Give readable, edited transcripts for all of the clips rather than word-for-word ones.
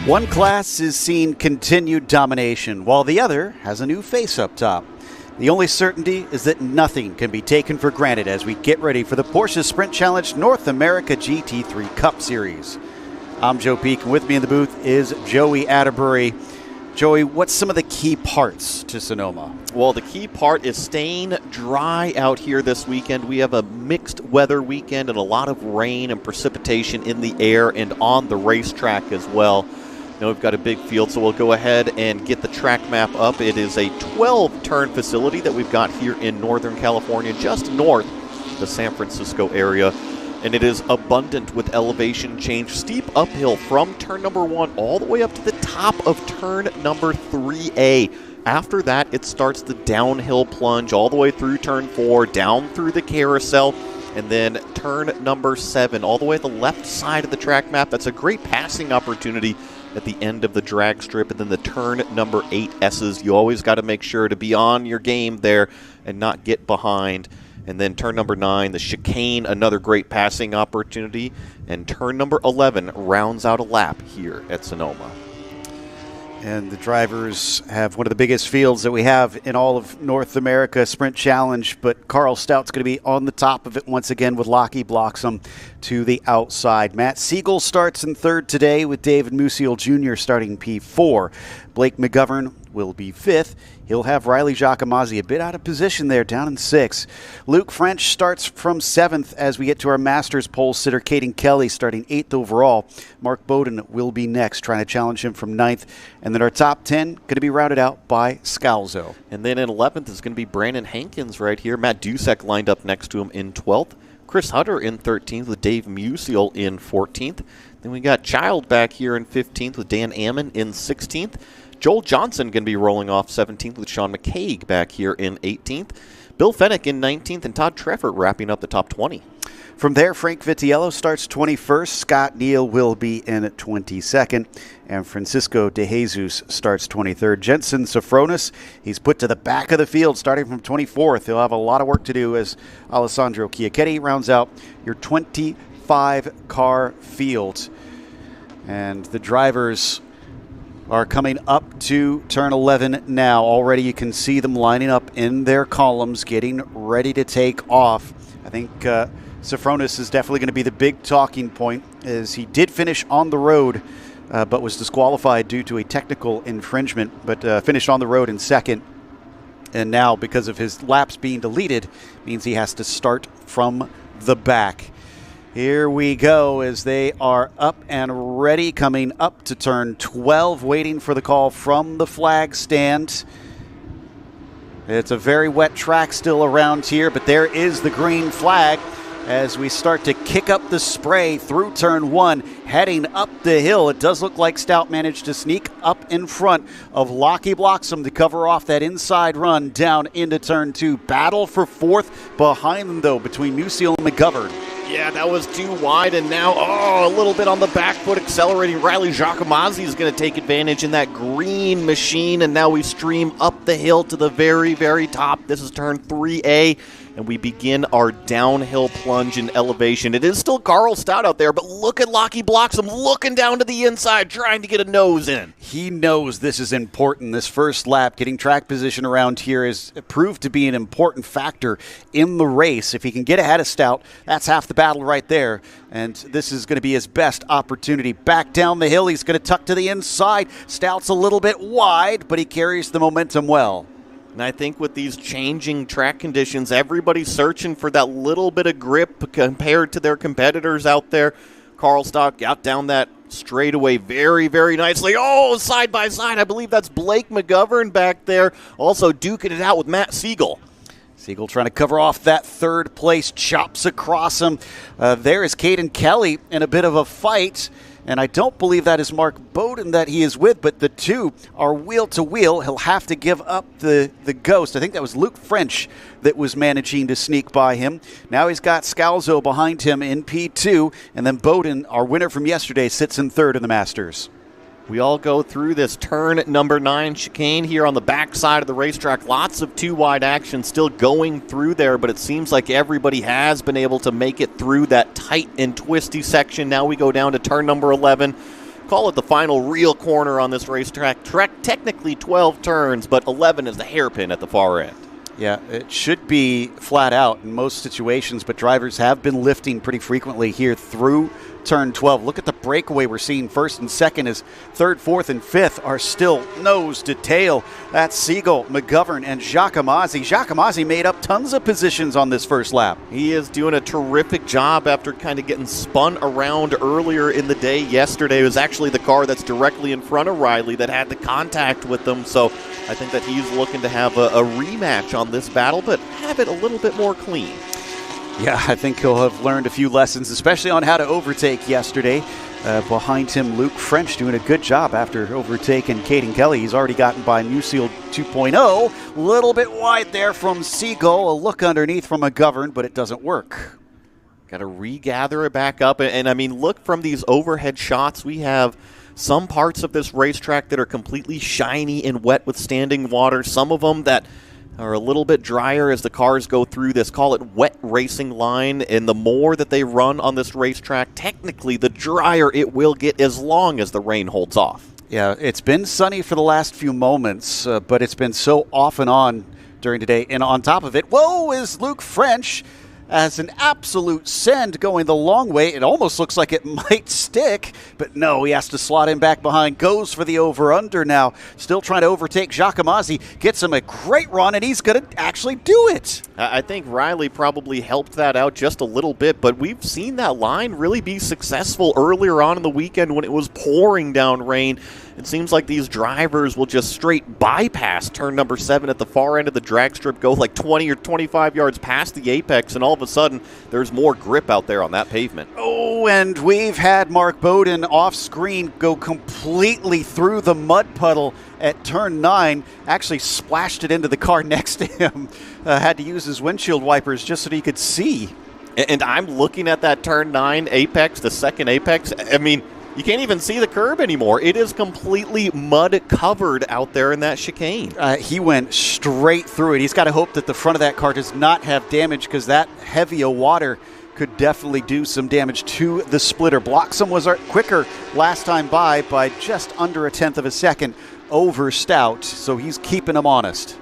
One class is seeing continued domination, while the other has a new face up top. The only certainty is that nothing can be taken for granted as we get ready for the Porsche Sprint Challenge North America GT3 Cup Series. I'm Joe Peak, and with me in the booth is Joey Atterbury. Joey, what's some of the key parts to Sonoma? Well, the key part is staying dry out here this weekend. We have a mixed weather weekend and a lot of rain and precipitation in the air and on the racetrack as well. Now we've got a big field, so we'll go ahead and get the track map up. It is a 12-turn facility that we've got here in Northern California, just north of the San Francisco area. And it is abundant with elevation change, steep uphill from turn number 1 all the way up to the top of turn number 3A. After that, it starts the downhill plunge all the way through turn 4, down through the carousel, and then turn number 7 all the way at the left side of the track map. That's a great passing opportunity at the end of the drag strip. And then the turn number 8 S's. You always got to make sure to be on your game there and not get behind. And then turn number 9, the chicane, another great passing opportunity. And turn number 11 rounds out a lap here at Sonoma. And the drivers have one of the biggest fields that we have in all of North America Sprint Challenge, but Carl Stout's going to be on the top of it once again with Lockie Bloxham to the outside. Matt Siegel starts in third today with David Musial Jr. starting P4. Blake McGovern will be fifth. He'll have Riley Giacomazzi a bit out of position there, down in 6th. Luke French starts from 7th as we get to our Masters pole sitter, Caden Kelly, starting 8th overall. Mark Bowden will be next, trying to challenge him from 9th. And then our top 10 going to be rounded out by Scalzo. And then in 11th is going to be Brandon Hankins right here. Matt Dusek lined up next to him in 12th. Chris Hutter in 13th with Dave Musial in 14th. Then we got Child back here in 15th with Dan Ammon in 16th. Joel Johnson going to be rolling off 17th with Sean McCaig back here in 18th. Bill Fennick in 19th, and Todd Treffert wrapping up the top 20. From there, Frank Vitiello starts 21st. Scott Neal will be in 22nd. And Francisco De Jesus starts 23rd. Jensen Sofronis, he's put to the back of the field starting from 24th. He'll have a lot of work to do as Alessandro Chiacchetti rounds out your 25-car field. And the drivers are coming up to turn 11 now. Already you can see them lining up in their columns, getting ready to take off. I think Sofronis is definitely going to be the big talking point, as he did finish on the road, but was disqualified due to a technical infringement, but finished on the road in 2nd. And now, because of his laps being deleted, means he has to start from the back. Here we go as they are up and ready, coming up to turn 12, waiting for the call from the flag stand. It's a very wet track still around here, but there is the green flag as we start to kick up the spray through turn 1, heading up the hill. It does look like Stout managed to sneak up in front of Lockie Bloxham to cover off that inside run down into turn 2. Battle for 4th behind them, though, between Musial and McGovern. Yeah, that was too wide, and now, a little bit on the back foot, accelerating. Riley Giacomazzi is going to take advantage in that green machine, and now we stream up the hill to the very, very top. This is turn 3A, and we begin our downhill plunge in elevation. It is still Carl Stout out there, but look at Lockie Bloxham looking down to the inside, trying to get a nose in. He knows this is important. This first lap, getting track position around here, has proved to be an important factor in the race. If he can get ahead of Stout, that's half the battle right there, and this is going to be his best opportunity. Back down the hill, he's going to tuck to the inside. Stout's a little bit wide, but he carries the momentum well. And I think with these changing track conditions, everybody's searching for that little bit of grip compared to their competitors out there. Carl Stout got down that straightaway very, very nicely. Side by side, I believe that's Blake McGovern back there, also duking it out with Matt Siegel. Siegel trying to cover off that third place, chops across him. There is Caden Kelly in a bit of a fight, and I don't believe that is Mark Bowden that he is with, but the two are wheel to wheel. He'll have to give up the ghost. I think that was Luke French that was managing to sneak by him. Now he's got Scalzo behind him in P2, and then Bowden, our winner from yesterday, sits in 3rd in the Masters. We all go through this turn number 9 chicane here on the back side of the racetrack. Lots of 2-wide action still going through there, but it seems like everybody has been able to make it through that tight and twisty section. Now we go down to turn number 11. call it the final real corner on this racetrack. Technically 12 turns, but 11 is the hairpin at the far end. Yeah, it should be flat out in most situations, but drivers have been lifting pretty frequently here through turn 12. Look at the breakaway we're seeing first and second as third, fourth, and fifth are still nose to tail. That's Siegel, McGovern, and Giacomazzi. Giacomazzi made up tons of positions on this first lap. He is doing a terrific job after kind of getting spun around earlier in the day. Yesterday it was actually the car that's directly in front of Riley that had the contact with them, so I think that he's looking to have a rematch on this battle, but have it a little bit more clean. Yeah, I think he'll have learned a few lessons, especially on how to overtake yesterday. Behind him, Luke French doing a good job after overtaking Caden Kelly. He's already gotten by Musil 2.0. A little bit wide there from Siegel. A look underneath from McGovern, but it doesn't work. Got to regather it back up. And I mean, look from these overhead shots. We have some parts of this racetrack that are completely shiny and wet with standing water. Some of them that are a little bit drier as the cars go through this, call it wet racing line, and the more that they run on this racetrack, technically the drier it will get as long as the rain holds off. Yeah, it's been sunny for the last few moments, but it's been so off and on during today. And on top of it, whoa, is Luke French as an absolute send going the long way. It almost looks like it might stick, but no, he has to slot him back behind. Goes for the over-under now. Still trying to overtake Giacomazzi. Gets him a great run, and he's going to actually do it. I think Riley probably helped that out just a little bit, but we've seen that line really be successful earlier on in the weekend when it was pouring down rain. It seems like these drivers will just straight bypass turn number 7 at the far end of the drag strip, go like 20 or 25 yards past the apex, and all of a sudden there's more grip out there on that pavement. Oh, and we've had Mark Bowden off screen go completely through the mud puddle at turn 9, actually splashed it into the car next to him. Had to use his windshield wipers just so he could see. And I'm looking at that turn 9 apex, the second apex. I mean, you can't even see the curb anymore. It is completely mud covered out there in that chicane. He went straight through it. He's got to hope that the front of that car does not have damage, because that heavy of water could definitely do some damage to the splitter. Bloxham was quicker last time by just under 1/10 of a second over Stout, so he's keeping him honest.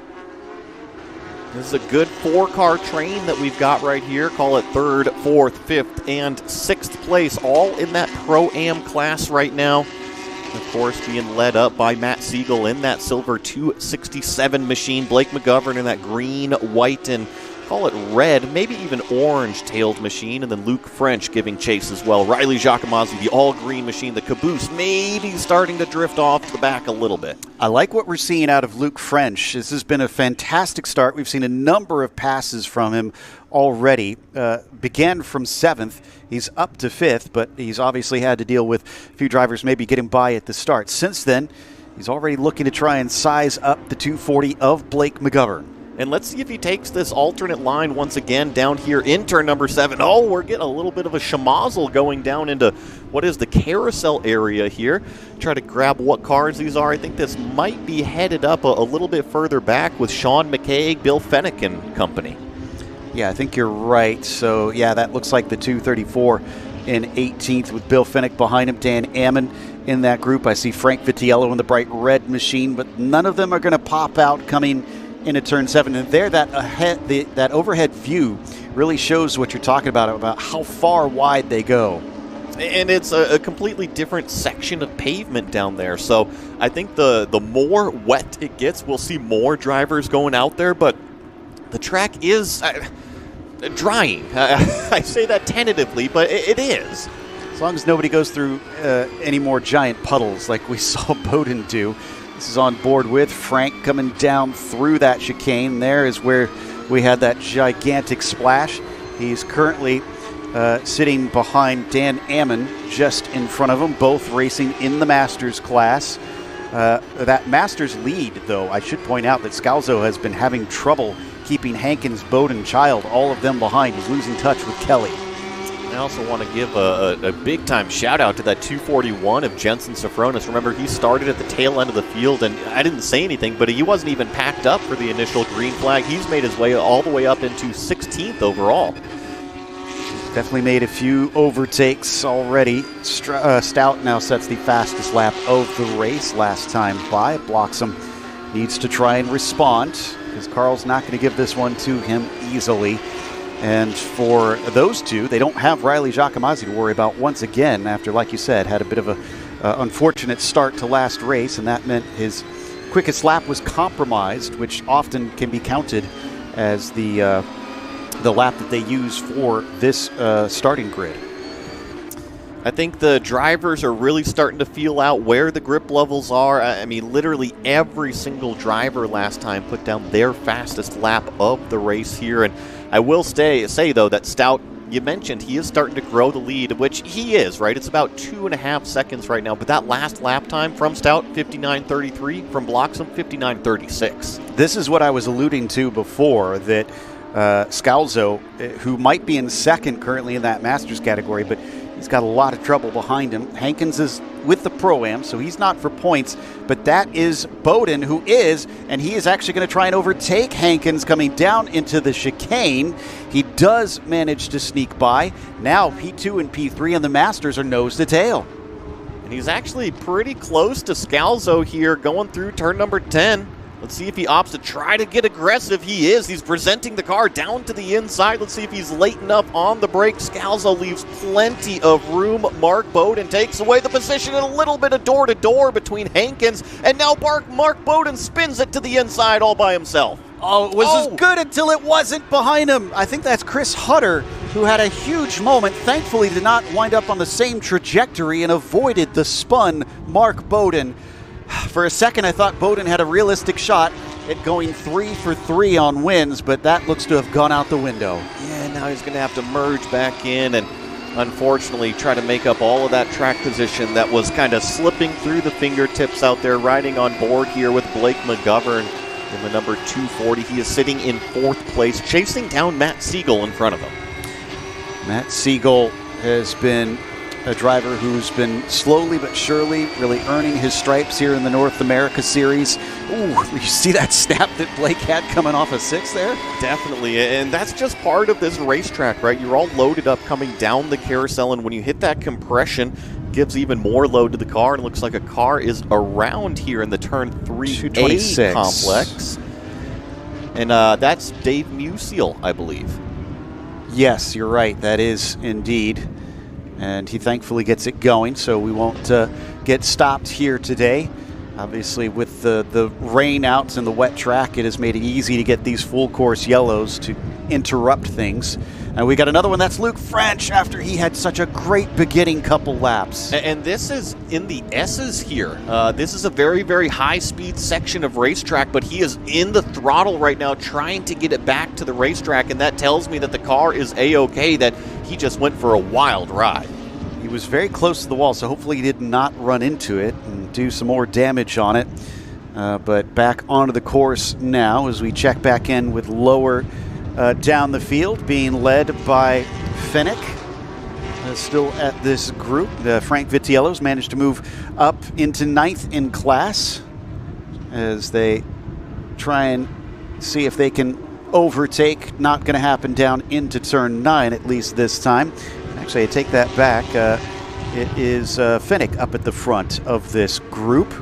This is a good 4-car train that we've got right here. Call it 3rd, 4th, 5th, and 6th place, all in that Pro-Am class right now. Of course, being led up by Matt Siegel in that silver 267 machine. Blake McGovern in that green, white, and call it red, maybe even orange-tailed machine, and then Luke French giving chase as well. Riley Giacomazzi, the all-green machine, the caboose, maybe starting to drift off to the back a little bit. I like what we're seeing out of Luke French. This has been a fantastic start. We've seen a number of passes from him already. Began from 7th. He's up to 5th, but he's obviously had to deal with a few drivers maybe getting by at the start. Since then, he's already looking to try and size up the 240 of Blake McGovern. And let's see if he takes this alternate line once again down here in turn number 7. Oh, we're getting a little bit of a schmozzle going down into what is the carousel area here. Try to grab what cars these are. I think this might be headed up a little bit further back with Sean McCaig, Bill Fennick and company. Yeah, I think you're right. So, yeah, that looks like the 234 in 18th with Bill Fennick behind him. Dan Ammon in that group. I see Frank Vitiello in the bright red machine, but none of them are going to pop out coming into turn 7, and there that overhead view really shows what you're talking about how far wide they go. And it's a completely different section of pavement down there, so I think the more wet it gets, we'll see more drivers going out there, but the track is drying. I say that tentatively, but it is. As long as nobody goes through any more giant puddles like we saw Bowden do. This is on board with Frank coming down through that chicane. There is where we had that gigantic splash. He's currently sitting behind Dan Ammon just in front of him, both racing in the Masters class. That Masters lead, though, I should point out that Scalzo has been having trouble keeping Hankins, Bowden, Child, all of them behind. He's losing touch with Kelly. I also want to give a big-time shout-out to that 241 of Jensen Sofronis. Remember, he started at the tail end of the field, and I didn't say anything, but he wasn't even packed up for the initial green flag. He's made his way all the way up into 16th overall. Definitely made a few overtakes already. Stout now sets the fastest lap of the race last time by. Bloxham needs to try and respond because Carl's not going to give this one to him easily. And for those two, they don't have Riley Giacomazzi to worry about once again after, like you said, had a bit of a unfortunate start to last race, and that meant his quickest lap was compromised, which often can be counted as the lap that they use for this starting grid. I think the drivers are really starting to feel out where the grip levels are. I mean, literally every single driver last time put down their fastest lap of the race here. And I will say though, that Stout, you mentioned, he is starting to grow the lead, which he is, right? It's about 2.5 seconds right now. But that last lap time from Stout, 59.33. From Bloxham, 59.36. This is what I was alluding to before, that Scalzo, who might be in second currently in that Masters category, but he's got a lot of trouble behind him. Hankins is with the Pro-Am, so he's not for points, but that is Bowden, who is, and he is actually going to try and overtake Hankins coming down into the chicane. He does manage to sneak by. Now P2 and P3 and the Masters are nose to tail. And he's actually pretty close to Scalzo here going through turn number 10. Let's see if he opts to try to get aggressive. He is. He's presenting the car down to the inside. Let's see if he's late enough on the brake. Scalzo leaves plenty of room. Mark Bowden takes away the position and a little bit of door-to-door between Hankins. And now Mark Bowden spins it to the inside all by himself. Oh, it was as good until it wasn't behind him. I think that's Chris Hutter, who had a huge moment. Thankfully did not wind up on the same trajectory and avoided the spun Mark Bowden. For a second, I thought Bowden had a realistic shot at going 3 for 3 on wins, but that looks to have gone out the window. Yeah, now he's going to have to merge back in and unfortunately try to make up all of that track position that was kind of slipping through the fingertips out there, riding on board here with Blake McGovern in the number 240. He is sitting in 4th place, chasing down Matt Siegel in front of him. Matt Siegel has been a driver who's been slowly but surely really earning his stripes here in the North America Series. Ooh, you see that snap that Blake had coming off a 6 there? Definitely, and that's just part of this racetrack, right? You're all loaded up coming down the carousel, and when you hit that compression, it gives even more load to the car, and it looks like a car is around here in the turn 3A complex. And that's Dave Musial, I believe. Yes, you're right. That is indeed. And he thankfully gets it going, so we won't get stopped here today. Obviously, with the rain outs and the wet track, it has made it easy to get these full course yellows to interrupt things. And we got another one. That's Luke French after he had such a great beginning couple laps. And this is in the S's here. This is a very, very high-speed section of racetrack, but he is in the throttle right now trying to get it back to the racetrack, and that tells me that the car is A-OK, that he just went for a wild ride. He was very close to the wall, so hopefully he did not run into it and do some more damage on it. But back onto the course now as we check back in with lower down the field, being led by Fennick. Still at this group. Frank Vitiello's managed to move up into 9th in class as they try and see if they can overtake. Not going to happen down into turn 9, at least this time. Actually, I take that back. It is Fennick up at the front of this group,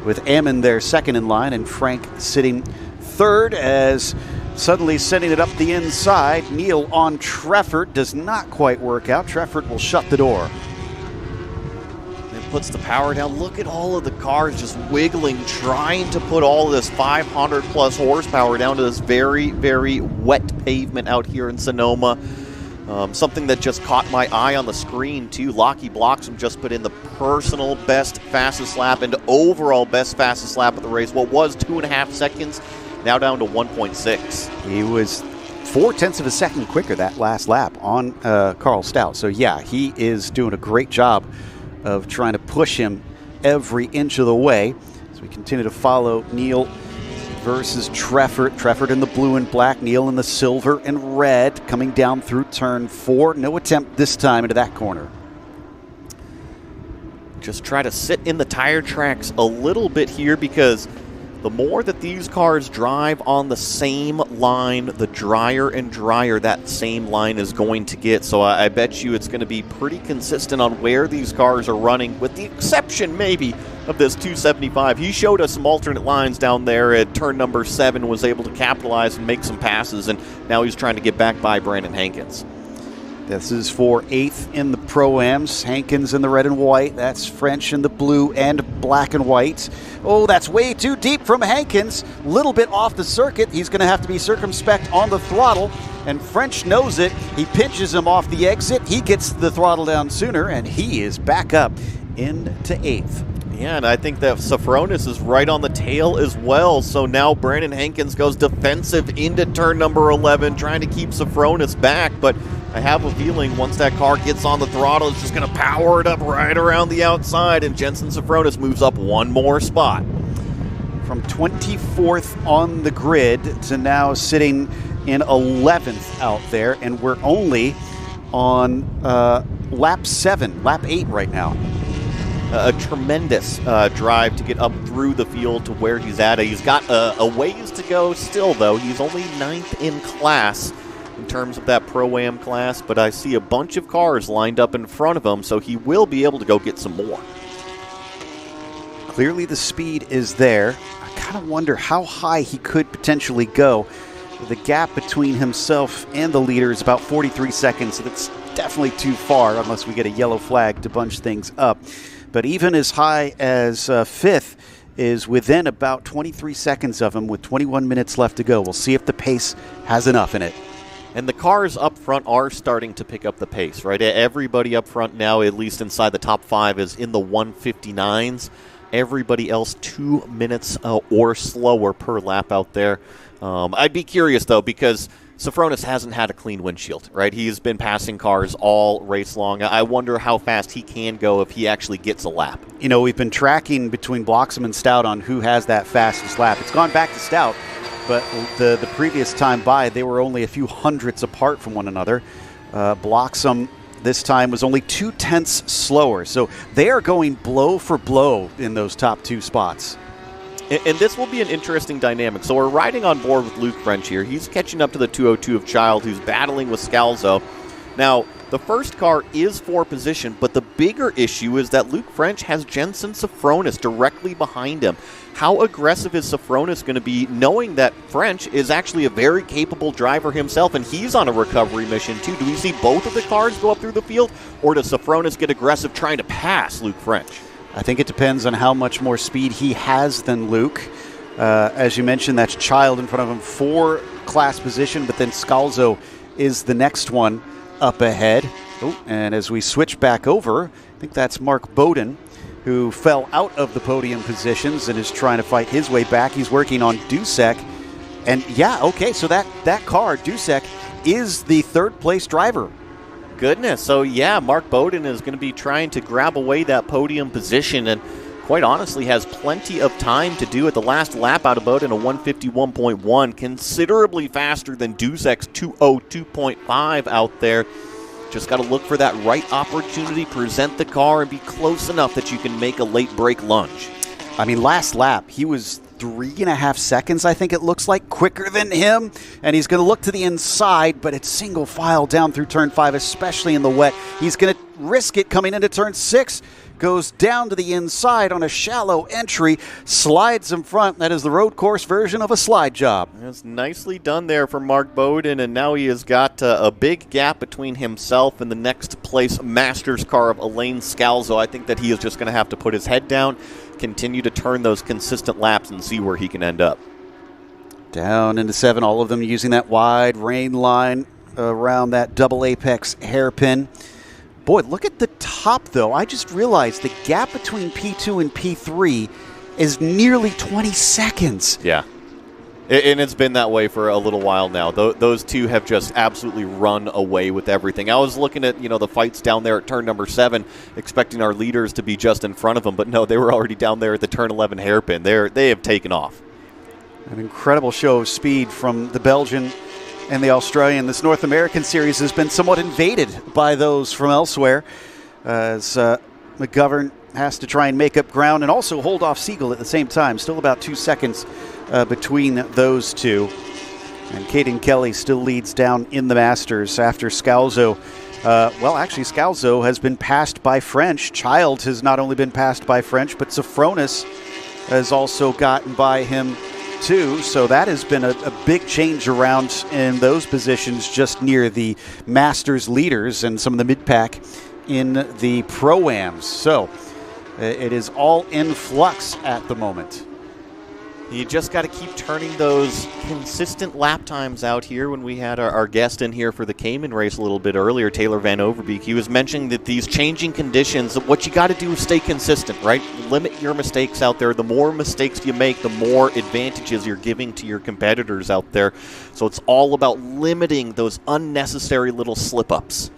with Ammon there second in line and Frank sitting third, as suddenly sending it up the inside. Neal on Treffert does not quite work out. Treffert will shut the door. It puts the power down. Look at all of the cars just wiggling, trying to put all of this 500 plus horsepower down to this very, very wet pavement out here in Sonoma. Something that just caught my eye on the screen too. Lockie Bloxham just put in the personal best fastest lap and overall best fastest lap of the race. What was 2.5 seconds, now down to 1.6. He was 0.4 of a second quicker that last lap on Carl Stout. So yeah, he is doing a great job of trying to push him every inch of the way. As we continue to follow Neal versus Treffert. Treffert in the blue and black, Neal in the silver and red, coming down through turn 4. No attempt this time into that corner. Just try to sit in the tire tracks a little bit here, because the more that these cars drive on the same line, the drier and drier that same line is going to get. So I bet you it's going to be pretty consistent on where these cars are running, with the exception maybe of this 275. He showed us some alternate lines down there at turn number 7, was able to capitalize and make some passes, and now he's trying to get back by Brandon Hankins. This is for 8th in the Pro-Ams. Hankins in the red and white. That's French in the blue and black and white. Oh, that's way too deep from Hankins. Little bit off the circuit. He's going to have to be circumspect on the throttle, and French knows it. He pinches him off the exit. He gets the throttle down sooner, and he is back up into 8th. Yeah, and I think that Safronis is right on the tail as well. So now Brandon Hankins goes defensive into turn number 11, trying to keep Safronis back. But I have a feeling once that car gets on the throttle, it's just going to power it up right around the outside, and Jenson Safronis moves up one more spot. From 24th on the grid to now sitting in 11th out there, and we're only on lap 8 right now. A tremendous drive to get up through the field to where he's at. He's got a ways to go still, though. He's only 9th in class in terms of that Pro-Am class, but I see a bunch of cars lined up in front of him, so he will be able to go get some more. Clearly the speed is there. I kind of wonder how high he could potentially go. The gap between himself and the leader is about 43 seconds, so that's definitely too far unless we get a yellow flag to bunch things up. But even as high as 5th is within about 23 seconds of him with 21 minutes left to go. We'll see if the pace has enough in it. And the cars up front are starting to pick up the pace, right? Everybody up front now, at least inside the top 5, is in the 159s. Everybody else 2 minutes or slower per lap out there. I'd be curious, though, because Safronis hasn't had a clean windshield, right? He's been passing cars all race long. I wonder how fast he can go if he actually gets a lap. You know, we've been tracking between Bloxham and Stout on who has that fastest lap. It's gone back to Stout, but the previous time by, they were only a few hundredths apart from one another. Bloxham this time was only 0.2 slower, so they are going blow for blow in those top 2 spots. And this will be an interesting dynamic. So we're riding on board with Luke French here. He's catching up to the 202 of Child, who's battling with Scalzo. Now, the first car is for position, but the bigger issue is that Luke French has Jenson Safronis directly behind him. How aggressive is Safronis going to be, knowing that French is actually a very capable driver himself, and he's on a recovery mission too? Do we see both of the cars go up through the field, or does Safronis get aggressive trying to pass Luke French? I think it depends on how much more speed he has than Luke. As you mentioned, that's Child in front of him for class position, but then Scalzo is the next one up ahead. Oh, and as we switch back over, I think that's Mark Bowden, who fell out of the podium positions and is trying to fight his way back. He's working on Dusek. And yeah, okay, so that car, Dusek, is the 3rd place driver. Goodness. So, yeah, Mark Bowden is going to be trying to grab away that podium position, and quite honestly has plenty of time to do it. The last lap out of Bowden, a 151.1, considerably faster than Dusek's 202.5 out there. Just got to look for that right opportunity, present the car, and be close enough that you can make a late break lunge. I mean, last lap, he was 3.5 seconds, I think it looks like, quicker than him. And he's going to look to the inside, but it's single file down through turn 5, especially in the wet. He's going to risk it coming into turn 6. Goes down to the inside on a shallow entry, slides in front. That is the road course version of a slide job. That's nicely done there for Mark Bowden, and now he has got a big gap between himself and the next place Masters car of Elaine Scalzo. I think that he is just going to have to put his head down, continue to turn those consistent laps, and see where he can end up. Down into 7, all of them using that wide rain line around that double apex hairpin. Boy, look at the top, though. I just realized the gap between P2 and P3 is nearly 20 seconds. Yeah. And it's been that way for a little while now. Those two have just absolutely run away with everything. I was looking at, the fights down there at turn number 7, expecting our leaders to be just in front of them, but no, they were already down there at the turn 11 hairpin. They have taken off. An incredible show of speed from the Belgian and the Australian. This North American series has been somewhat invaded by those from elsewhere, as McGovern has to try and make up ground and also hold off Siegel at the same time. Still about 2 seconds between those two. And Caden Kelly still leads down in the Masters after Scalzo. Actually, Scalzo has been passed by French. Child has not only been passed by French, but Sofronis has also gotten by him too. So that has been a big change around in those positions just near the Masters leaders and some of the mid-pack in the Pro-Ams. So it is all in flux at the moment. You just got to keep turning those consistent lap times out here. When we had our guest in here for the Cayman race a little bit earlier, Taylor Van Overbeek, he was mentioning that these changing conditions, what you got to do is stay consistent, right? Limit your mistakes out there. The more mistakes you make, the more advantages you're giving to your competitors out there. So it's all about limiting those unnecessary little slip-ups.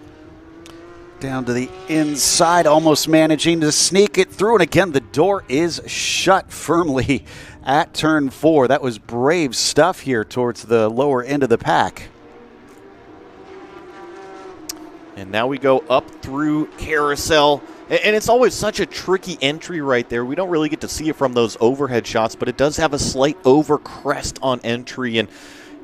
Down to the inside, almost managing to sneak it through. And again, the door is shut firmly at turn 4. That was brave stuff here towards the lower end of the pack. And now we go up through Carousel. And it's always such a tricky entry right there. We don't really get to see it from those overhead shots, but it does have a slight over crest on entry. And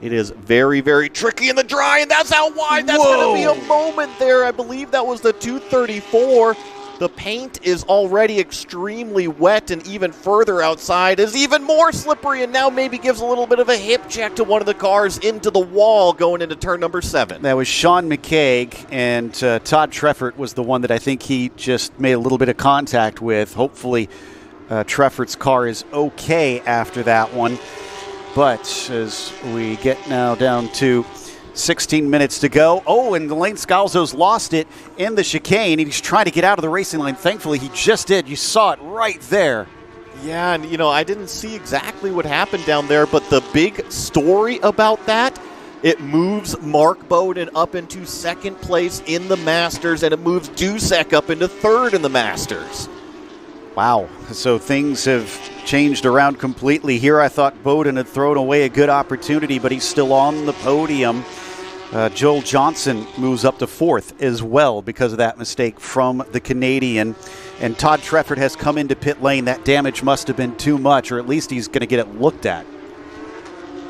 it is very, very tricky in the dry, and that's how wide. That's going to be a moment there. I believe that was the 234. The paint is already extremely wet, and even further outside is even more slippery, and now maybe gives a little bit of a hip check to one of the cars into the wall going into turn number 7. That was Sean McCaig, and Todd Treffert was the one that I think he just made a little bit of contact with. Hopefully Treffert's car is okay after that one. But as we get now down to 16 minutes to go. Oh, and Lane Scalzo's lost it in the chicane. He's trying to get out of the racing line. Thankfully, he just did. You saw it right there. Yeah, and, I didn't see exactly what happened down there, but the big story about that, it moves Mark Bowden up into second place in the Masters, and it moves Dusek up into third in the Masters. Wow. So things have changed around completely. Here I thought Bowden had thrown away a good opportunity, but he's still on the podium. Joel Johnson moves up to 4th as well because of that mistake from the Canadian. And Todd Treffert has come into pit lane. That damage must have been too much, or at least he's going to get it looked at.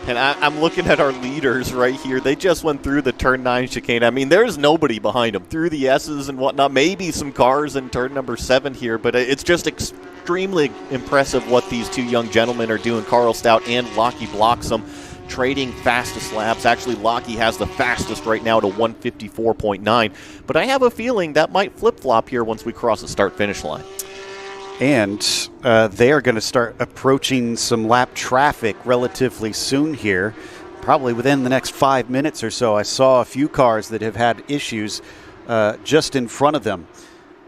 And I'm looking at our leaders right here. They just went through the turn 9 chicane. I mean, there's nobody behind them through the S's and whatnot. Maybe some cars in turn number 7 here, but it's just extremely impressive what these two young gentlemen are doing. Carl Stout and Lockie Bloxham trading fastest laps. Actually, Lockie has the fastest right now to 154.9. But I have a feeling that might flip-flop here once we cross the start-finish line. And they are going to start approaching some lap traffic relatively soon here, probably within the next 5 minutes or so. I saw a few cars that have had issues just in front of them.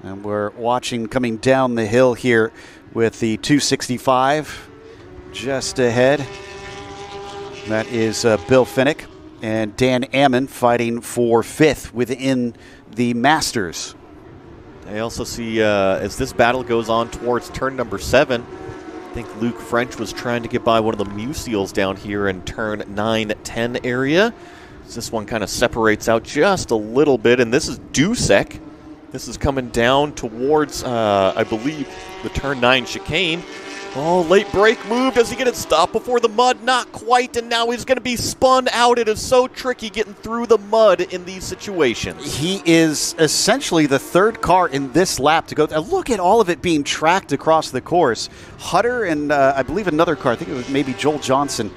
And we're watching coming down the hill here with the 265 just ahead. That is Bill Finnick and Dan Ammon fighting for 5th within the Masters. I also see, as this battle goes on towards turn number 7, I think Luke French was trying to get by one of the Museals down here in turn 9-10 area. This one kind of separates out just a little bit, and this is Dusek. This is coming down towards, I believe, the turn 9 chicane. Oh, late brake move. Does he get it stopped before the mud? Not quite, and now he's going to be spun out. It is so tricky getting through the mud in these situations. He is essentially the 3rd car in this lap to go. Look at all of it being tracked across the course. Hutter and I believe another car, I think it was maybe Joel Johnson,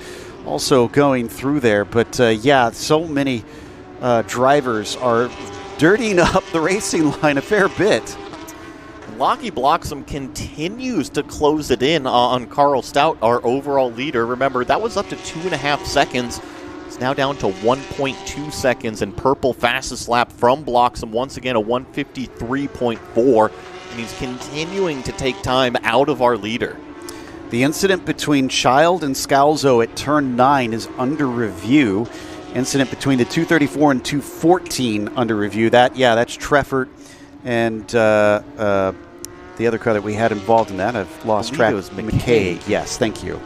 also going through there. But yeah, so many drivers are dirtying up the racing line a fair bit. Lockie Bloxham continues to close it in on Carl Stout, our overall leader. Remember, that was up to 2.5 seconds. It's now down to 1.2 seconds, and purple fastest lap from Bloxham. Once again, a 153.4, and he's continuing to take time out of our leader. The incident between Child and Scalzo at turn 9 is under review. Incident between the 234 and 214 under review. That's Treffert and the other car that we had involved in that. I've lost track. It was McCaig. Yes, thank you.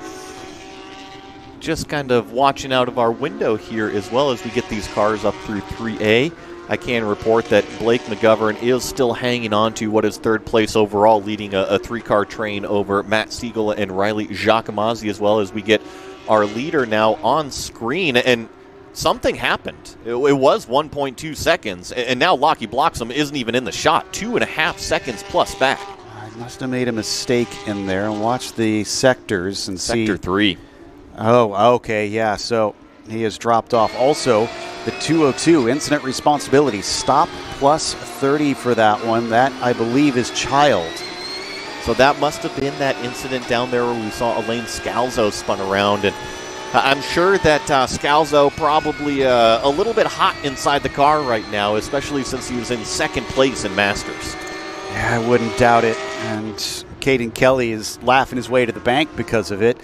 Just kind of watching out of our window here as well as we get these cars up through 3A. I can report that Blake McGovern is still hanging on to what is third place overall, leading a three-car train over Matt Siegel and Riley Giacomazzi, as well as we get our leader now on screen. And something happened. It was 1.2 seconds, and now Lockie Bloxham isn't even in the shot. 2.5 seconds plus back. I must have made a mistake in there. And watch the sectors and see. Sector 3. Oh, okay, yeah. So he has dropped off. Also, the 202 incident responsibility stop plus 30 for that one. That, I believe, is Child. So that must have been that incident down there where we saw Elaine Scalzo spun around. And I'm sure that Scalzo probably a little bit hot inside the car right now, especially since he was in second place in Masters. Yeah, I wouldn't doubt it. And Caden Kelly is laughing his way to the bank because of it.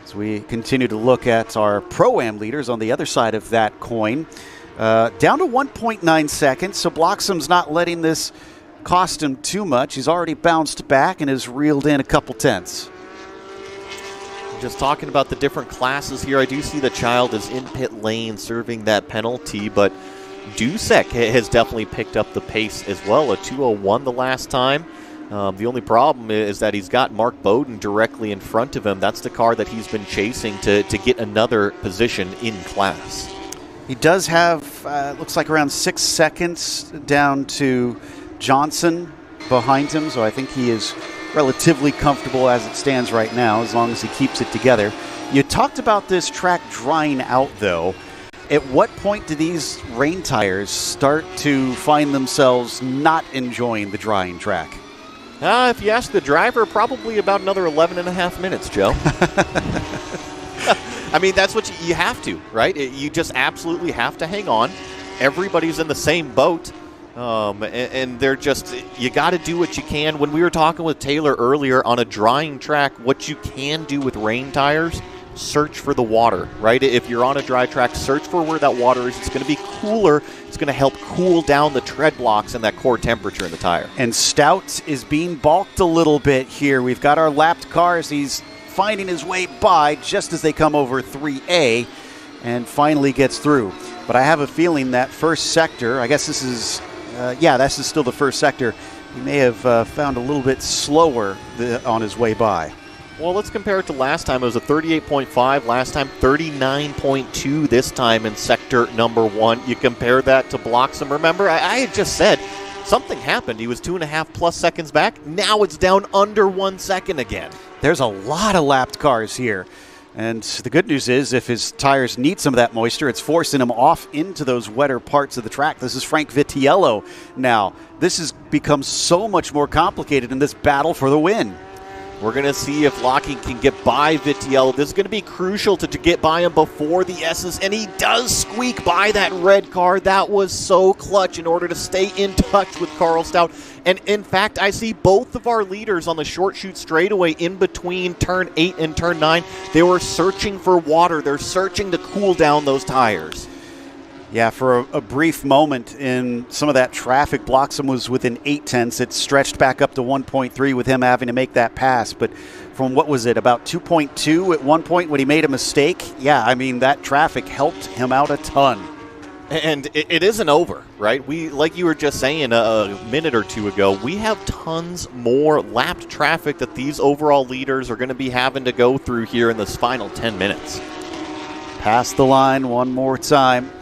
As we continue to look at our Pro-Am leaders on the other side of that coin. Down to 1.9 seconds, so Bloxham's not letting this cost him too much. He's already bounced back and has reeled in a couple tenths. Just talking about the different classes here, I do see the Child is in pit lane serving that penalty, but Dusek has definitely picked up the pace as well, a 2:01 the last time. The only problem is that he's got Mark Bowden directly in front of him. That's the car that he's been chasing to get another position in class. He does have, looks like around 6 seconds down to Johnson behind him, so I think he is relatively comfortable as it stands right now, as long as he keeps it together. You talked about this track drying out, though. At what point do these rain tires start to find themselves not enjoying the drying track? If you ask the driver, probably about another 11 and a half minutes, Joe. I mean, that's what you have to, right? You just absolutely have to hang on. Everybody's in the same boat. And they're just, you got to do what you can. When we were talking with Taylor earlier on a drying track, what you can do with rain tires, search for the water, right? If you're on a dry track, search for where that water is. It's going to be cooler. It's going to help cool down the tread blocks and that core temperature in the tire. And Stout is being balked a little bit here. We've got our lapped cars. He's finding his way by just as they come over 3A and finally gets through. But I have a feeling that first sector, I guess this is, this is still the first sector. He may have found a little bit slower on his way by. Well, let's compare it to last time. It was a 38.5. Last time, 39.2 this time in sector number 1. You compare that to Bloxham. Remember, I had just said something happened. He was 2.5 plus seconds back. Now it's down under 1 second again. There's a lot of lapped cars here. And the good news is if his tires need some of that moisture, it's forcing him off into those wetter parts of the track. This is Frank Vitiello now. This has become so much more complicated in this battle for the win. We're going to see if Lockie can get by Vitiello. This is going to be crucial to get by him before the S's, and he does squeak by that red car. That was so clutch in order to stay in touch with Carl Stout. And in fact, I see both of our leaders on the short chute straightaway in between turn 8 and turn 9. They were searching for water. They're searching to cool down those tires. Yeah, for a brief moment in some of that traffic, Bloxham was within 8 tenths. It stretched back up to 1.3 with him having to make that pass. But from, what was it, about 2.2 at one point when he made a mistake? Yeah, I mean, that traffic helped him out a ton. And it isn't over, right? We, like you were just saying a minute or two ago, we have tons more lapped traffic that these overall leaders are going to be having to go through here in this final 10 minutes. Pass the line one more time.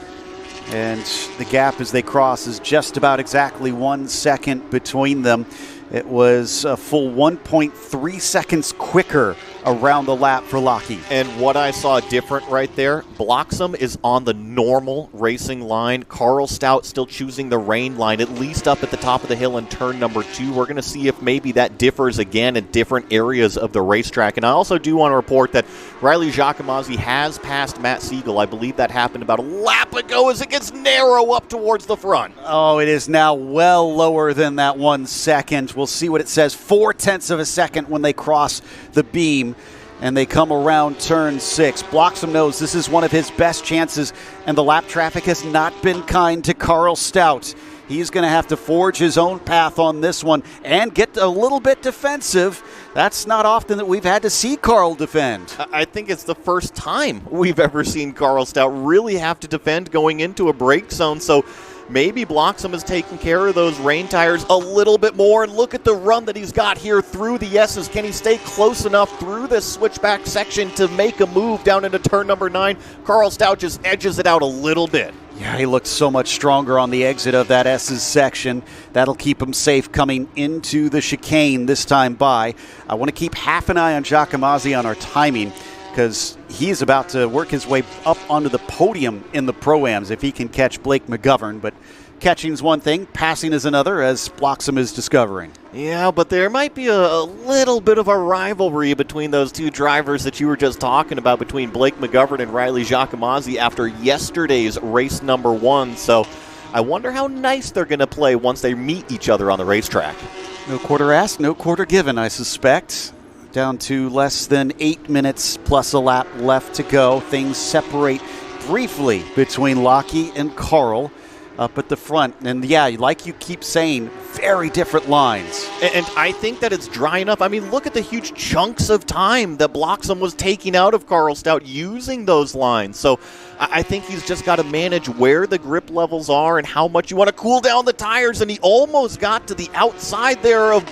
And the gap as they cross is just about exactly 1 second between them. It was a full 1.3 seconds quicker around the lap for Lockie. And what I saw different right there, Bloxham is on the normal racing line. Carl Stout still choosing the rain line, at least up at the top of the hill in turn number 2. We're going to see if maybe that differs again in different areas of the racetrack. And I also do want to report that Riley Giacomazzi has passed Matt Siegel. I believe that happened about a lap ago as it gets narrow up towards the front. Oh, it is now well lower than that 1 second. We'll see what it says. 4 tenths of a second when they cross the beam and they come around turn 6. Bloxham knows this is one of his best chances, and the lap traffic has not been kind to Carl Stout. He's going to have to forge his own path on this one and get a little bit defensive. That's not often that we've had to see Carl defend. I think it's the first time we've ever seen Carl Stout really have to defend going into a break zone. So maybe Bloxham is taking care of those rain tires a little bit more. And look at the run that he's got here through the S's. Can he stay close enough through this switchback section to make a move down into turn number 9? Carl Stout just edges it out a little bit. Yeah, he looked so much stronger on the exit of that S's section. That'll keep him safe coming into the chicane this time by. I want to keep half an eye on Giacomazzi on our timing, because he's about to work his way up onto the podium in the Pro-Ams if he can catch Blake McGovern. But catching's one thing, passing is another, as Bloxham is discovering. Yeah, but there might be a little bit of a rivalry between those two drivers that you were just talking about, between Blake McGovern and Riley Giacomazzi after yesterday's race number 1. So I wonder how nice they're going to play once they meet each other on the racetrack. No quarter asked, no quarter given, I suspect. Down to less than 8 minutes plus a lap left to go. Things separate briefly between Lockie and Carl up at the front. And yeah, like you keep saying, very different lines. And I think that it's dry enough. I mean, look at the huge chunks of time that Bloxham was taking out of Carl Stout using those lines. So I think he's just got to manage where the grip levels are and how much you want to cool down the tires. And he almost got to the outside there of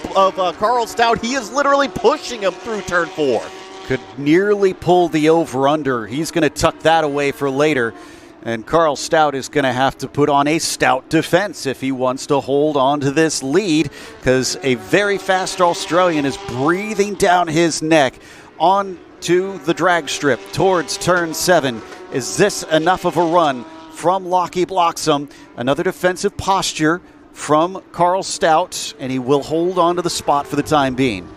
Carl Stout. He is literally pushing him through turn 4. Could nearly pull the over-under. He's going to tuck that away for later. And Carl Stout is going to have to put on a stout defense if he wants to hold on to this lead, because a very fast Australian is breathing down his neck onto the drag strip towards turn 7. Is this enough of a run from Lockie Bloxham? Another defensive posture from Carl Stout, and he will hold on to the spot for the time being.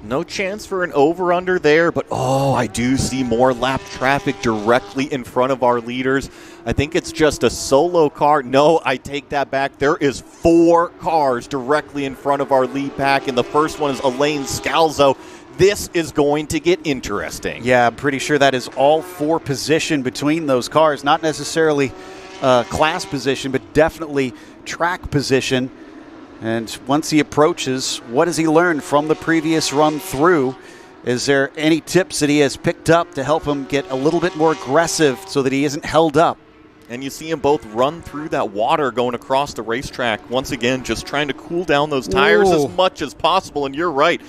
No chance for an over-under there, but I do see more lap traffic directly in front of our leaders. I think it's just a solo car. No, I take that back. There is 4 cars directly in front of our lead pack, and the first one is Elaine Scalzo. This is going to get interesting. Yeah, I'm pretty sure that is all 4 position between those cars. Not necessarily class position, but definitely track position. And once he approaches, what has he learned from the previous run through? Is there any tips that he has picked up to help him get a little bit more aggressive so that he isn't held up? And you see him both run through that water going across the racetrack. Once again, just trying to cool down those tires as much as possible. And you're right.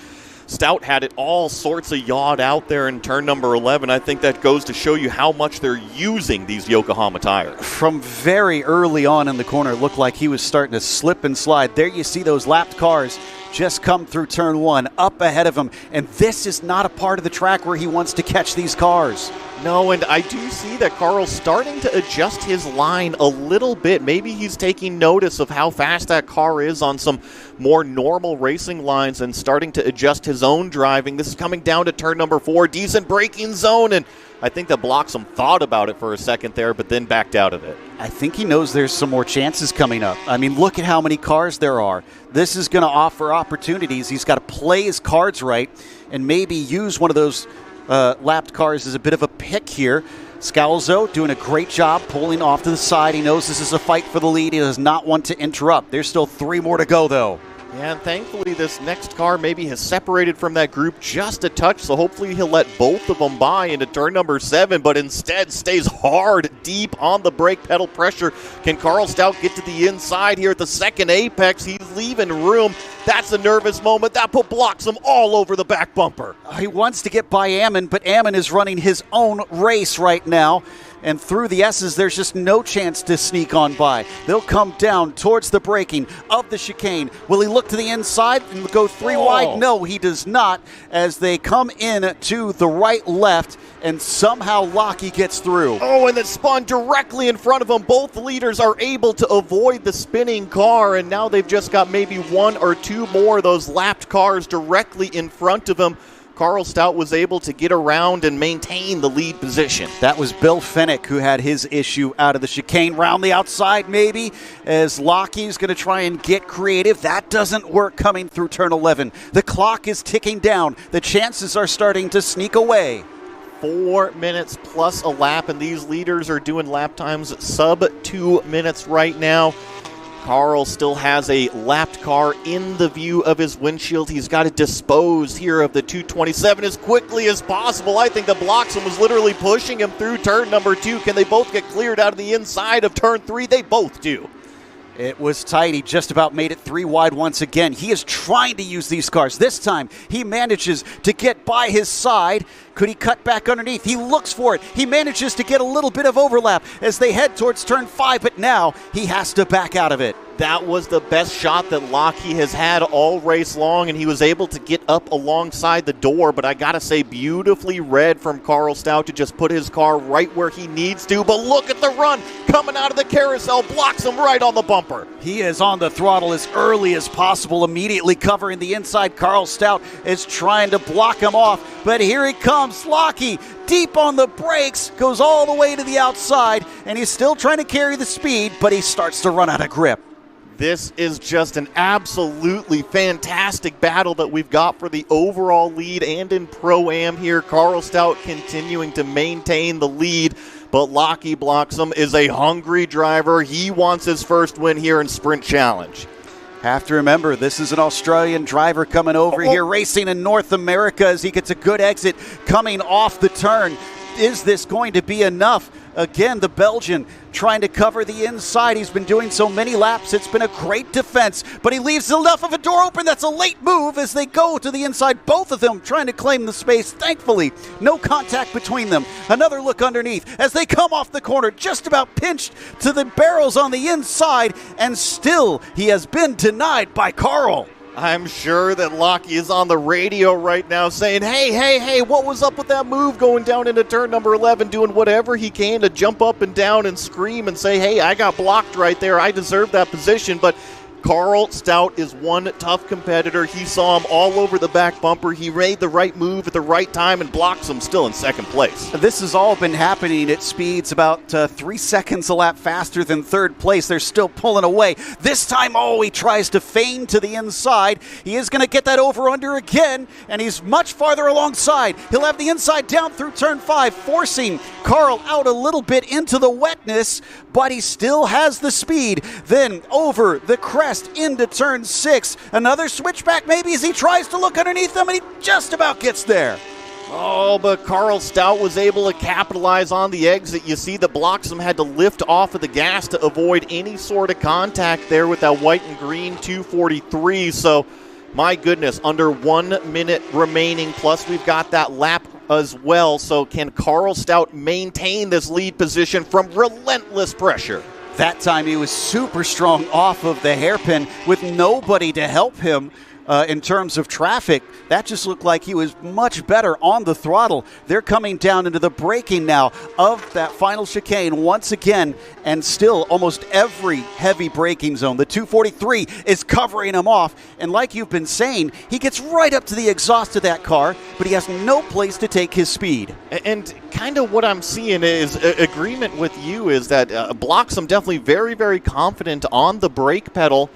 Stout had it all sorts of yawed out there in turn number 11. I think that goes to show you how much they're using these Yokohama tires. From very early on in the corner, it looked like he was starting to slip and slide. There you see those lapped cars just come through turn 1, up ahead of him. And this is not a part of the track where he wants to catch these cars. No, and I do see that Carl's starting to adjust his line a little bit. Maybe he's taking notice of how fast that car is on some more normal racing lines and starting to adjust his own driving. This is coming down to turn number 4, decent braking zone, and I think that Bloxham thought about it for a second there, but then backed out of it. I think he knows there's some more chances coming up. I mean, look at how many cars there are. This is going to offer opportunities. He's got to play his cards right and maybe use one of those lapped cars as a bit of a pick here. Scalzo doing a great job pulling off to the side. He knows this is a fight for the lead. He does not want to interrupt. There's still 3 more to go, though. Yeah, and thankfully this next car maybe has separated from that group just a touch, so hopefully he'll let both of them by into turn number 7, but instead stays hard, deep on the brake pedal pressure. Can Carl Stout get to the inside here at the second apex? He's leaving room. That's a nervous moment. That put Bloxham all over the back bumper. He wants to get by Ammon, but Ammon is running his own race right now. And through the S's, there's just no chance to sneak on by. They'll come down towards the braking of the chicane. Will he look to the inside and go 3 wide? No, he does not, as they come in to the right-left, and somehow Lockie gets through. Oh, and it spun directly in front of him. Both leaders are able to avoid the spinning car, and now they've just got maybe 1 or 2 more of those lapped cars directly in front of him. Carl Stout was able to get around and maintain the lead position. That was Bill Fennick who had his issue out of the chicane. Round the outside maybe, as Lockie's going to try and get creative. That doesn't work coming through turn 11. The clock is ticking down. The chances are starting to sneak away. 4 minutes plus a lap, and these leaders are doing lap times sub 2 minutes right now. Carl still has a lapped car in the view of his windshield. He's got to dispose here of the 227 as quickly as possible. I think the Bloxham was literally pushing him through turn number 2. Can they both get cleared out of the inside of turn 3? They both do. It was tight. He just about made it 3 wide once again. He is trying to use these cars. This time, he manages to get by his side. Could he cut back underneath? He looks for it. He manages to get a little bit of overlap as they head towards turn 5, but now he has to back out of it. That was the best shot that Lockie has had all race long, and he was able to get up alongside the door. But I got to say, beautifully read from Carl Stout to just put his car right where he needs to. But look at the run coming out of the carousel, blocks him right on the bumper. He is on the throttle as early as possible, immediately covering the inside. Carl Stout is trying to block him off, but here he comes. Lockie deep on the brakes, goes all the way to the outside, and he's still trying to carry the speed, but he starts to run out of grip. This is just an absolutely fantastic battle that we've got for the overall lead and in Pro-Am here. Carl Stout continuing to maintain the lead, but Lockie Bloxham is a hungry driver. He wants his first win here in Sprint Challenge. Have to remember, this is an Australian driver coming over here, racing in North America as he gets a good exit coming off the turn. Is this going to be enough? Again, the Belgian trying to cover the inside. He's been doing so many laps. It's been a great defense, but he leaves enough of a door open. That's a late move as they go to the inside. Both of them trying to claim the space. Thankfully, no contact between them. Another look underneath as they come off the corner, just about pinched to the barrels on the inside, and still he has been denied by Carl. I'm sure that Lockie is on the radio right now saying, hey, what was up with that move going down into turn number 11, doing whatever he can to jump up and down and scream and say, hey, I got blocked right there. I deserve that position. But Carl Stout is one tough competitor. He saw him all over the back bumper. He made the right move at the right time and blocks him still in second place. This has all been happening at speeds about 3 seconds a lap faster than third place. They're still pulling away. This time, he tries to feign to the inside. He is going to get that over-under again, and he's much farther alongside. He'll have the inside down through turn 5, forcing Carl out a little bit into the wetness, but he still has the speed. Then over the crest into turn 6. Another switchback maybe as he tries to look underneath them, and he just about gets there. Oh, but Carl Stout was able to capitalize on the exit. You see the Bloxham had to lift off of the gas to avoid any sort of contact there with that white and green 243. So, my goodness, under 1 minute remaining, plus we've got that lap as well. So can Carl Stout maintain this lead position from relentless pressure? That time he was super strong off of the hairpin with nobody to help him in terms of traffic. That just looked like he was much better on the throttle. They're coming down into the braking now of that final chicane once again, and still almost every heavy braking zone. The 243 is covering him off, and like you've been saying, he gets right up to the exhaust of that car, but he has no place to take his speed. And kind of what I'm seeing is agreement with you is that Bloxham definitely very, very confident on the brake pedal.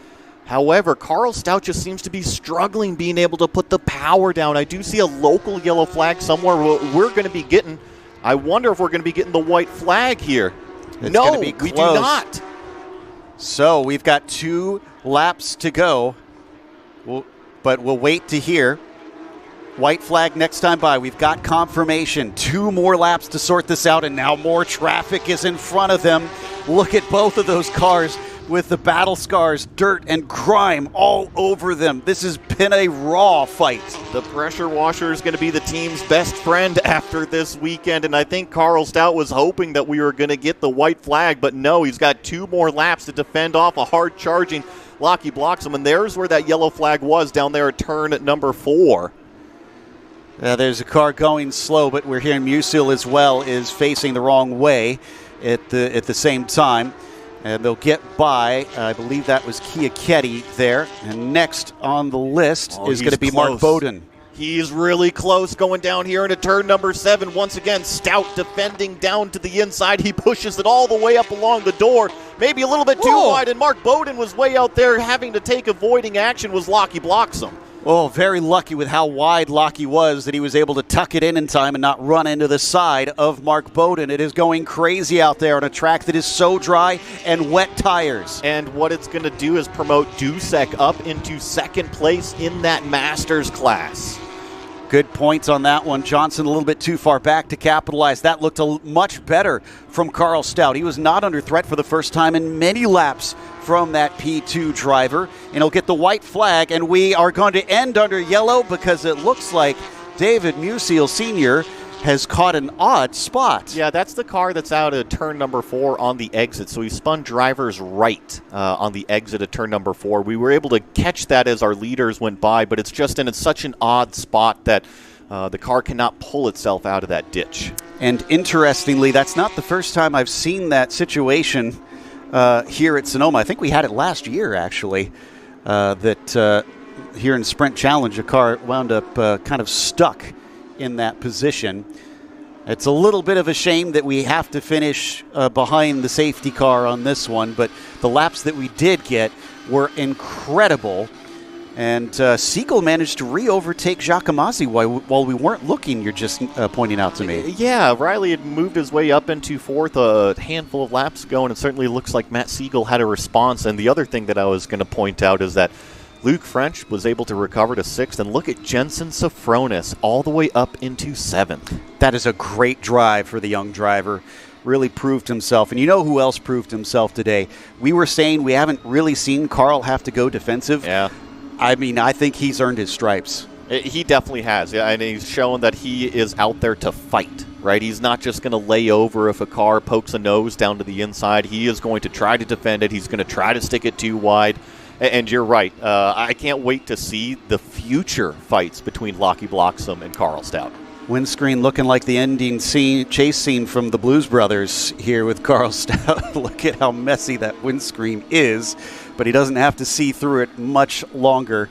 However, Carl Stout just seems to be struggling being able to put the power down. I do see a local yellow flag somewhere we're going to be getting. I wonder if we're going to be getting the white flag here. No, we do not. So we've got 2 laps to go, but we'll wait to hear. White flag next time by. We've got confirmation. 2 more laps to sort this out, and now more traffic is in front of them. Look at both of those cars with the battle scars, dirt, and grime all over them. This has been a raw fight. The pressure washer is going to be the team's best friend after this weekend, and I think Carl Stout was hoping that we were going to get the white flag, but no, he's got 2 more laps to defend off a hard-charging Lockie Bloxham, and there's where that yellow flag was down there at turn number 4. There's a car going slow, but we're hearing Musil as well is facing the wrong way at the same time. And they'll get by. I believe that was Chiacchetti there. And next on the list is going to be Mark Bowden. He's really close going down here into turn number 7. Once again, Stout defending down to the inside. He pushes it all the way up along the door. Maybe a little bit too wide, and Mark Bowden was way out there having to take avoiding action was Lockie Bloxham. Oh, very lucky with how wide Lockie was that he was able to tuck it in time and not run into the side of Mark Bowden. It is going crazy out there on a track that is so dry and wet tires. And what it's going to do is promote Dusek up into second place in that Masters class. Good points on that one. Johnson a little bit too far back to capitalize. That looked much better from Carl Stout. He was not under threat for the first time in many laps from that P2 driver. And he'll get the white flag, and we are going to end under yellow because it looks like David Musial Sr. has caught an odd spot. Yeah, that's the car that's out at turn number 4 on the exit. So he spun driver's right on the exit at turn number 4. We were able to catch that as our leaders went by, but it's just in such an odd spot that the car cannot pull itself out of that ditch. And interestingly, that's not the first time I've seen that situation here at Sonoma. I think we had it last year, actually, that here in Sprint Challenge, a car wound up kind of stuck in that position. It's a little bit of a shame that we have to finish behind the safety car on this one, but the laps that we did get were incredible. And Siegel managed to re-overtake Giacomazzi while we weren't looking, you're just pointing out to me. Yeah, Riley had moved his way up into 4th a handful of laps ago, and it certainly looks like Matt Siegel had a response. And the other thing that I was going to point out is that Luke French was able to recover to 6th, and look at Jensen Sofronis all the way up into 7th. That is a great drive for the young driver. Really proved himself. And you know who else proved himself today? We were saying we haven't really seen Carl have to go defensive. Yeah. I mean, I think he's earned his stripes. He definitely has, yeah, and he's shown that he is out there to fight, right? He's not just going to lay over if a car pokes a nose down to the inside. He is going to try to defend it. He's going to try to stick it too wide. And you're right. I can't wait to see the future fights between Lockie Bloxham and Carl Stout. Windscreen looking like the ending chase scene from the Blues Brothers here with Carl Stout. Look at how messy that windscreen is, but he doesn't have to see through it much longer,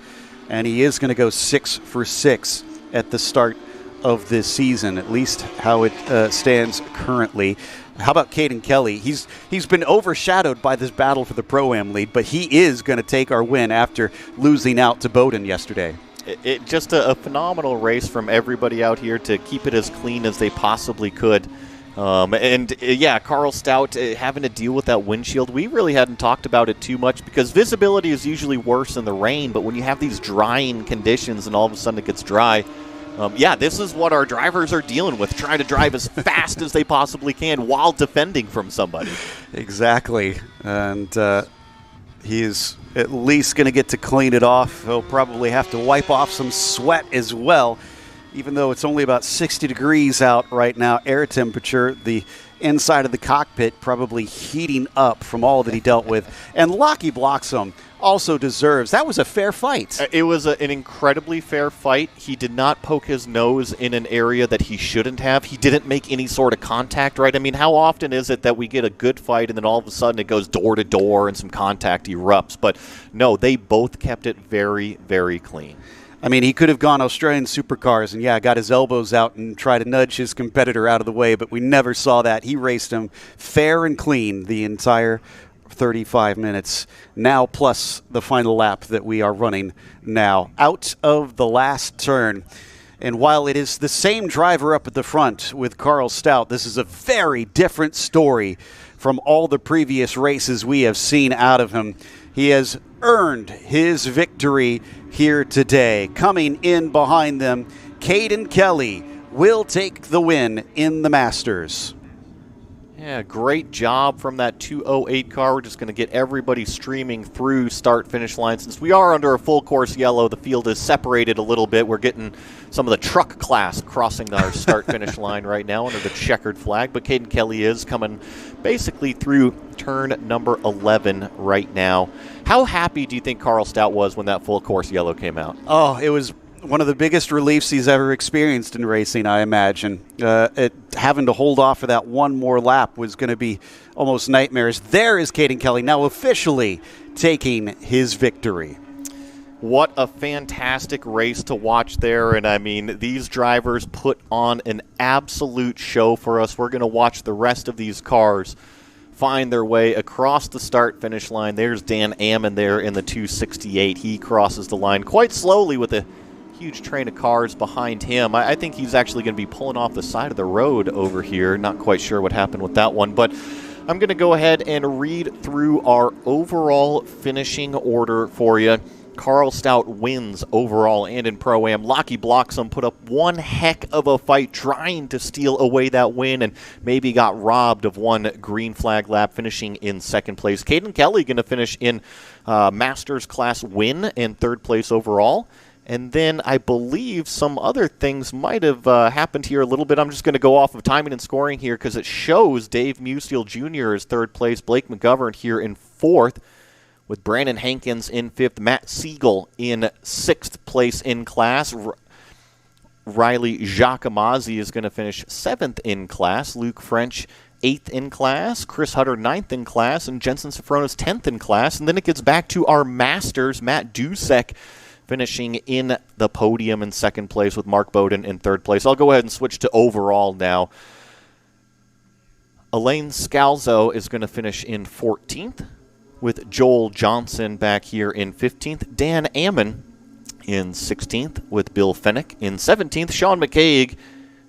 and he is going to go 6 for 6 at the start of this season, at least how it stands currently. How about Caden Kelly? He's been overshadowed by this battle for the Pro-Am lead, but he is going to take our win after losing out to Bowden yesterday. It just a phenomenal race from everybody out here to keep it as clean as they possibly could. Yeah, Carl Stout having to deal with that windshield. We really hadn't talked about it too much because visibility is usually worse in the rain, but when you have these drying conditions and all of a sudden it gets dry, yeah, this is what our drivers are dealing with, trying to drive as fast as they possibly can while defending from somebody. Exactly. And he is at least going to get to clean it off. He'll probably have to wipe off some sweat as well, even though it's only about 60 degrees out right now, air temperature. The inside of the cockpit probably heating up from all that he dealt with. And Lockie Bloxham also deserves. That was a fair fight. It was an incredibly fair fight. He did not poke his nose in an area that he shouldn't have. He didn't make any sort of contact, right? I mean, how often is it that we get a good fight and then all of a sudden it goes door to door and some contact erupts? But no, they both kept it very, very clean. I mean, he could have gone Australian supercars and, yeah, got his elbows out and tried to nudge his competitor out of the way, but we never saw that. He raced him fair and clean the entire 35 minutes now, plus the final lap that we are running now. Out of the last turn. And while it is the same driver up at the front with Carl Stout, this is a very different story from all the previous races we have seen out of him. He has earned his victory here today. Coming in behind them, Caden Kelly will take the win in the Masters. Yeah, great job from that 208 car. We're just going to get everybody streaming through start-finish line. Since we are under a full course yellow, the field is separated a little bit. We're getting some of the truck class crossing our start-finish line right now under the checkered flag. But Caden Kelly is coming basically through turn number 11 right now. How happy do you think Carl Stout was when that full course yellow came out? Oh, it was one of the biggest reliefs he's ever experienced in racing, I imagine. Having to hold off for that one more lap was going to be almost nightmares. There is Caden Kelly now officially taking his victory. What a fantastic race to watch there. And I mean, these drivers put on an absolute show for us. We're going to watch the rest of these cars find their way across the start-finish line. There's Dan Ammon there in the 268. He crosses the line quite slowly with a huge train of cars behind him. I think he's actually going to be pulling off the side of the road over here. Not quite sure what happened with that one, but I'm going to go ahead and read through our overall finishing order for you. Carl Stout wins overall and in Pro-Am. Lockie Bloxham put up one heck of a fight trying to steal away that win and maybe got robbed of one green flag lap, finishing in second place. Caden Kelly going to finish in Masters class win and third place overall. And then I believe some other things might have happened here a little bit. I'm just going to go off of timing and scoring here because it shows Dave Musial Jr. is third place, Blake McGovern here in fourth, with Brandon Hankins in fifth, Matt Siegel in sixth place in class. Riley Giacomazzi is going to finish seventh in class. Luke French, eighth in class. Chris Hutter, ninth in class. And Jensen Sofronis, 10th in class. And then it gets back to our Masters. Matt Dusek finishing in the podium in second place with Mark Bowden in third place. I'll go ahead and switch to overall now. Elaine Scalzo is going to finish in 14th. With Joel Johnson back here in 15th. Dan Ammon in 16th with Bill Fennick in 17th. Sean McCaig,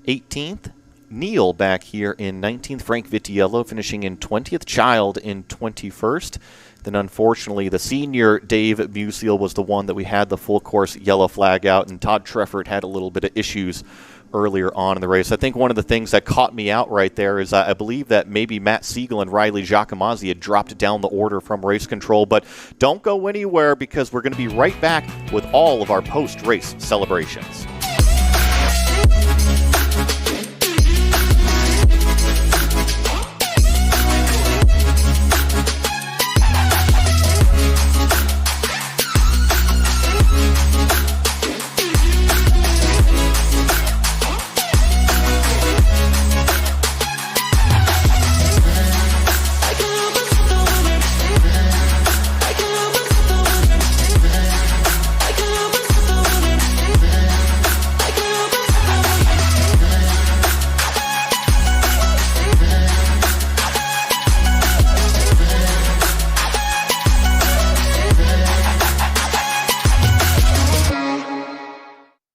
18th. Neil back here in 19th. Frank Vitiello finishing in 20th. Child in 21st. Then, unfortunately, the senior Dave Musial was the one that we had the full course yellow flag out, and Todd Treffert had a little bit of issues earlier on in the race. I think one of the things that caught me out right there is I believe that maybe Matt Siegel and Riley Giacomazzi had dropped down the order from race control, but don't go anywhere because we're going to be right back with all of our post-race celebrations.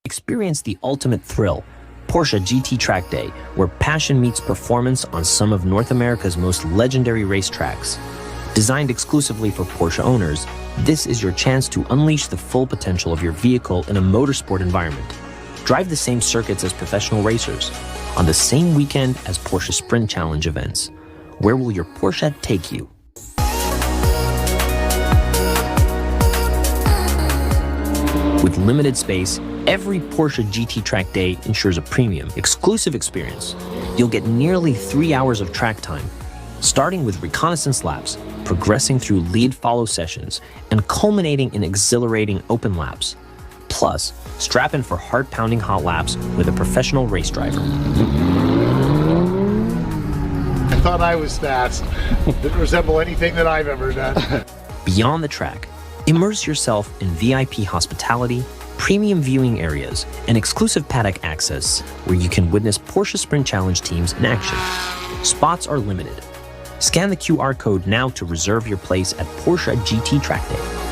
Experience the ultimate thrill, Porsche GT Track Day, where passion meets performance on some of North America's most legendary racetracks. Designed exclusively for Porsche owners, this is your chance to unleash the full potential of your vehicle in a motorsport environment. Drive the same circuits as professional racers, on the same weekend as Porsche Sprint Challenge events. Where will your Porsche take you? With limited space, every Porsche GT Track Day ensures a premium, exclusive experience. You'll get nearly 3 hours of track time, starting with reconnaissance laps, progressing through lead-follow sessions, and culminating in exhilarating open laps. Plus, strap in for heart-pounding hot laps with a professional race driver. I thought I was fast. Didn't resemble anything that I've ever done. Beyond the track, immerse yourself in VIP hospitality, premium viewing areas, and exclusive paddock access where you can witness Porsche Sprint Challenge teams in action. Spots are limited. Scan the QR code now to reserve your place at Porsche GT Track Day.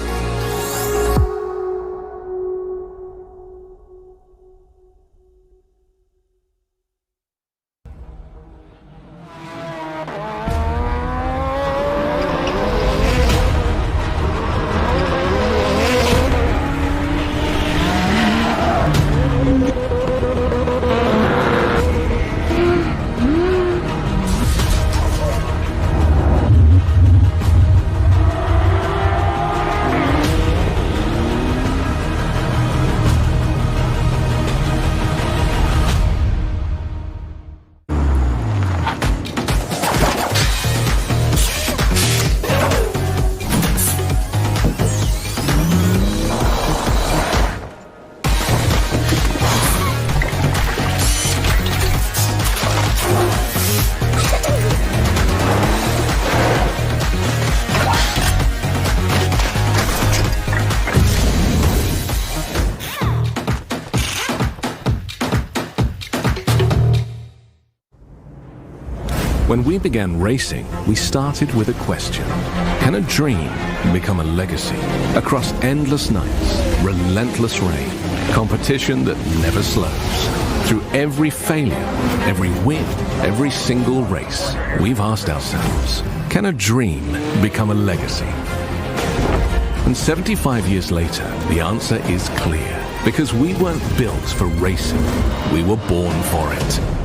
When we began racing, we started with a question. Can a dream become a legacy? Across endless nights, relentless rain, competition that never slows. Through every failure, every win, every single race, we've asked ourselves, can a dream become a legacy? And 75 years later, the answer is clear. Because we weren't built for racing, we were born for it.